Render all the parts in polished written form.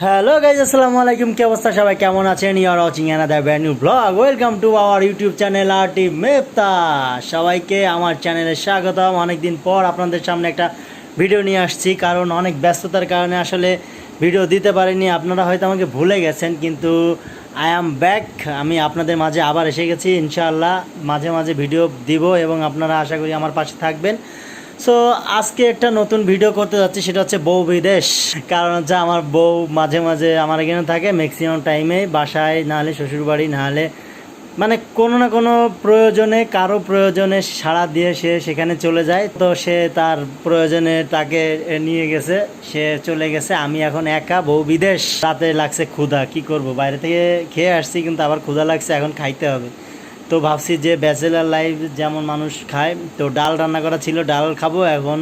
Hello guys, আসসালামু আলাইকুম। কি অবস্থা সবাই, কেমন আছেন? You are watching another brand new blog. Welcome to our YouTube channel RT মেপ্তা। সবাইকে আমার চ্যানেলে স্বাগতম। অনেকদিন পর আপনাদের সামনে একটা ভিডিও নিয়ে আসছি, কারণ অনেক ব্যস্ততার কারণে আসলে ভিডিও দিতে পারিনি। আপনারা হয়তো আমাকে ভুলে গেছেন, কিন্তু আই অ্যাম ব্যাক। আমি আপনাদের মাঝে আবার এসে গেছি। ইনশাআল্লাহ মাঝে মাঝে ভিডিও দিব এবং আপনারা আশা করি আমার পাশে থাকবেন। সো আজকে একটা নতুন ভিডিও করতে যাচ্ছি, সেটা হচ্ছে বউ বিদেশ। কারণ হচ্ছে আমার বউ মাঝে মাঝে আমার এখানে থাকে, ম্যাক্সিমাম টাইমে বাসায়, নাহলে শ্বশুরবাড়ি, নাহলে মানে কোনো না কোনো প্রয়োজনে, কারো প্রয়োজনে সাড়া দিয়ে সে সেখানে চলে যায়। তো সে তার প্রয়োজনে তাকে নিয়ে গেছে, সে চলে গেছে। আমি এখন একা, বউ বিদেশ। রাতে লাগছে ক্ষুধা, কি করব, বাইরে থেকে খেয়ে আসছি, কিন্তু আবার ক্ষুধা লাগছে, এখন খাইতে হবে। তো ভাবছি যে ব্যাচেলার লাইফ যেমন মানুষ খায়, তো ডাল রান্না করা ছিল, ডাল খাবো। এখন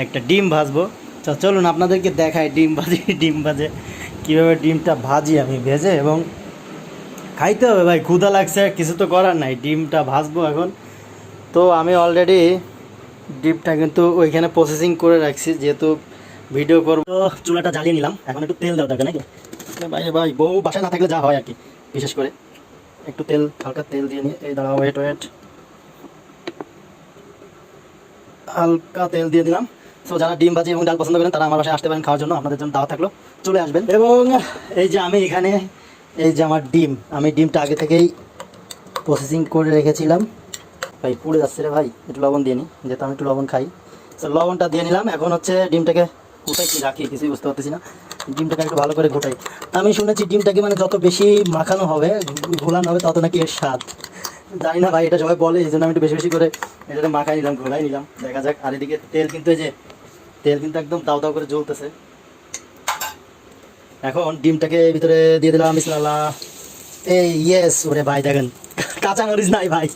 একটা ডিম ভাজবো। তো চলুন আপনাদেরকে দেখাই ডিম ভাজে কীভাবে ডিমটা ভাজি আমি ভেজে, এবং খাইতে হবে ভাই, ক্ষুধা লাগছে, কিছু তো করার নাই। ডিমটা ভাজবো এখন। তো আমি অলরেডি ডিমটা কিন্তু ওইখানে প্রসেসিং করে রাখছি, যেহেতু ভিডিও করবো। তো চুলাটা জ্বালিয়ে নিলাম, এখন একটু তেল দেওয়া দরকার নাকি ভাই? ভাই বউ বাসায় না থাকলে যা হয় আর কি, বিশেষ করে একটু তেল, হালকা তেল দিয়ে নিয়ে, এই দাঁড়া, ওয়েট, হালকা তেল দিয়ে দিলাম। সো যারা ডিম ভাজি এবং ডাল পছন্দ করেন তারা আমার বাসায় আসতে পারেন খাওয়ার জন্য, আপনাদের জন্য দাওয়াত থাকলো, চলে আসবেন। এবং এই যে আমি এখানে, এই যে আমার ডিম, আমি ডিমটা আগে থেকেই প্রসেসিং করে রেখেছিলাম। ভাই পুড়ে যাচ্ছে রে ভাই, একটু লবণ দিয়ে নিই, যেহেতু আমি একটু লবণ খাই। সো লবণটা দিয়ে নিলাম। এখন হচ্ছে ডিমটাকে ঘুটাই কি রাখি কিছুই বুঝতে পারতেছি না। ডিমটাকে একটু ভালো করে ঘুটাই। আমি শুনেছি ডিমটাকে মানে যত বেশি মাখানো হবে, ঘোলানো হবে, তত নাকি এর স্বাদ। জানি না ভাই, এটা সবাই বলে, এই জন্য আমি একটু বেশি বেশি করে এটা মাখাই নিলাম, ঘোলাই নিলাম। দেখা যাক। আর এদিকে তেল কিন্তু, এই যে তেল কিন্তু একদম দাও দাও করে জ্বলতেছে। এখন ডিমটাকে ভিতরে দিয়ে দিলাম, বিসমিল্লাহ। এই ইয়েস, ওরে ভাই দেখেন, কাঁচামরিচ নাই ভাই,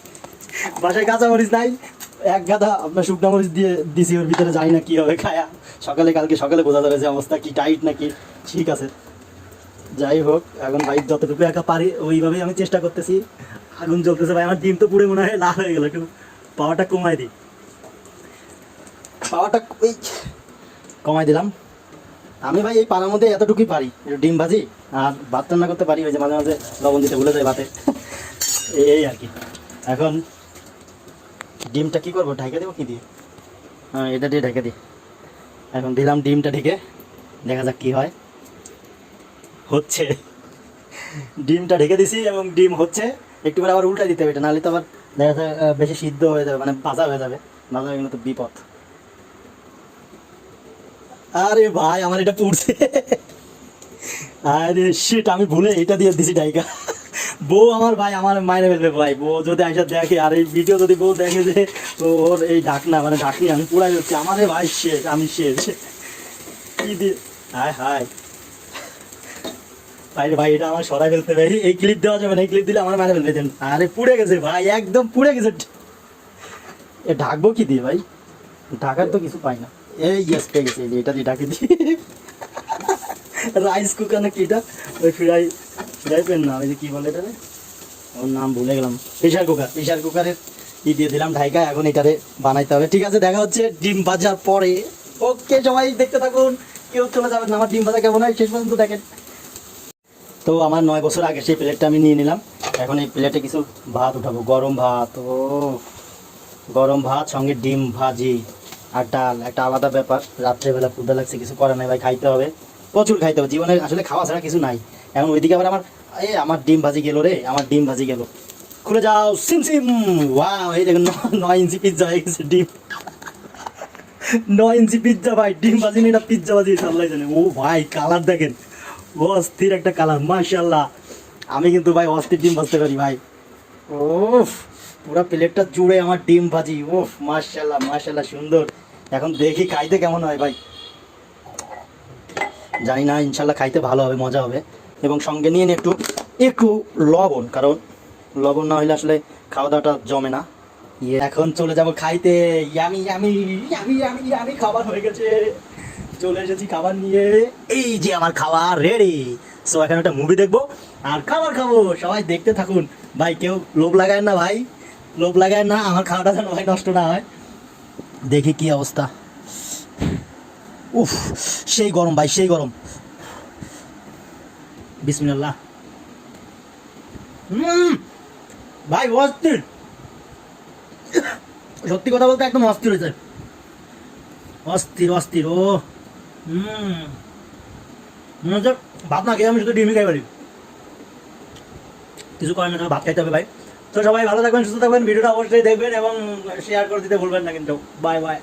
বাসায় কাঁচামরিচ নাই। এক গাদা আপনার শুকনা মরিচ দিয়ে দিছি ওর ভিতরে, জানি না কী হবে খায়া। কালকে সকালে বোঝা যাবে যে অবস্থা কি টাইট নাকি ঠিক আছে। যাই হোক, এখন ভাই যতটুকু একা পারি ওইভাবেই আমি চেষ্টা করতেছি। আগুন জ্বলতেছে ভাই, আমার ডিম তো পুড়ে মনে হয় লাল হয়ে গেল। একটু পাওয়ারটা কমাই দিই, পাওয়ারটা এই কমাই দিলাম। আমি ভাই এই পানার মধ্যে এতটুকুই পারি, একটু ডিম ভাজি আর ভাত রান্না করতে পারি। ওই যে মাঝে মাঝে লবণ দিতে ভুলে যায় ভাতে, এই আর কি। এখন ডিমটা কি করবো, ঢেকে দেবো কি দিয়ে? হ্যাঁ, এটা দিয়ে ঢেকে দিই। এখন দিলাম ডিমটা ঢেকে, দেখা যাক কি হয়। হচ্ছে, ডিমটা ঢেকে দিছি এবং ডিম হচ্ছে। একটু করে আবার উল্টাই দিতে হবে এটা, নাহলে তো আবার দেখা যায় বেশি সিদ্ধ হয়ে যাবে, মানে ভাজা হয়ে যাবে। ভাজা হয়ে গেলে তো বিপদ। আরে ভাই আমার এটা পুড়ছে, আরে শিট, আমি ভুলে এটা দিয়ে দিছি ডাইকা। বউ আমার ভাই আমার মাইনে ফেলবে ভাই, বউ যদি আইসা দেখে, আর এই ভিডিও যদি বউ দেখে যে ওর এই ঢাকনা মানে ঢাকনি আমি পুরাই হচ্ছে, আমারে ভাই শেষ, আমি শেষ। কি দিয়ে, হায় হায় ভাই, ভাই এটা আমার সরাই ফেলতে ভাই, এই ক্লিপ দেওয়া যাবে না, এই ক্লিপ দিলে আমার মাইনে ফেলবে। আরে পুড়ে গেছে ভাই, একদম পুড়ে গেছে। এ ঢাকবো কি দিয়ে ভাই? ঢাকার তো কিছু পাই না। এই ইয়েস, পেয়ে গেছে, এই যে এটা দিয়ে ঢাকে দিই। রাইস কুকার না কি এটা, ওই ফ্রাই প্যান না, ওই যে কী বলে এটা, ওর নাম ভুলে গেলাম। প্রেশার কুকারের দিয়ে দিলাম ঢাকা। এখন এটারে বানাইতে হবে। ঠিক আছে, দেখা হচ্ছে ডিম ভাজার পরে। ওকে, সবাই দেখতে থাকুন, কেউ চলে যাবেন না। আমার ডিম ভাজা কেমন হয় শেষ পর্যন্ত দেখেন। তো আমার 9 বছর আগে সেই প্লেটটা আমি নিয়ে নিলাম। এখন এই প্লেটে কিছু ভাত উঠাবো, গরম ভাত। ও গরম ভাত সঙ্গে ডিম ভাজি আর ডাল, একটা আলাদা ব্যাপার। রাত্রেবেলা ক্ষুধা লাগছে, কিছু করার নাই ভাই, খাইতে হবে, প্রচুর খাইতে হবে। জীবনে আসলে খাওয়া ছাড়া কিছু নাই। এখন ওইদিকে আবার আমার ডিম ভাজি গেল রে, আমার ডিম ভাজি গেল। খুলে যাও, সিম সিম। ওয়াও, এই দেখুন 9 ইঞ্চি পিৎজা হয়ে গেছে ডিম। 9 ইঞ্চি পিৎজা ভাই, ডিম ভাজি নিয়ে এটা পিৎজা ভাজি, আল্লাহ জানে। ও ভাই কালার দেখেন, ও অস্থির একটা কালার, মাশাআল্লাহ। আমি কিন্তু ভাই অস্থির ডিম ভাজতে পারি ভাই। ওফ, পুরো প্লেটটা জুড়ে আমার ডিম ভাজি। ওফ, মাশাআল্লাহ মাশাআল্লাহ, সুন্দর। এখন দেখি খাইতে কেমন হয় ভাই, জানি না, ইনশাল্লাহ খাইতে ভালো হবে, মজা হবে। এবং সঙ্গে নিয়ে একটু একটু লবণ, কারণ লবণ না হলে আসলে খাওয়া দাওয়াটা জমে না। এখন চলে যাব খাইতে। Yummy yummy yummy yummy yummy, খাবার হয়ে গেছে, চলে এসেছি খাবার নিয়ে। এই যে আমার খাবার রেডি। সো এখন একটা মুভি দেখবো আর খাবার খাবো, সবাই দেখতে থাকুন ভাই। কেউ লোভ লাগায় না ভাই, লোভ লাগায় না, আমার খাওয়াটা যেন ভাই নষ্ট না হয়। দেখি কি অবস্থা। উফ, সেই গরম ভাই, সেই গরম। বিসমিল্লাহ। ভাই অস্থির, সত্যি কথা বলতে একদম অস্থির হয়েছে, অস্থির অস্থির। ও মনে হচ্ছে ভাত না খেয়ে আমি শুধু ডিমই খাই পারি। কিছু করেন না, ভাত খাইতে হবে ভাই। তো সবাই ভালো থাকবেন, সুস্থ থাকবেন, ভিডিওটা অবশ্যই দেখবেন এবং শেয়ার করে দিতে ভুলবেন না কিন্তু। Bye bye.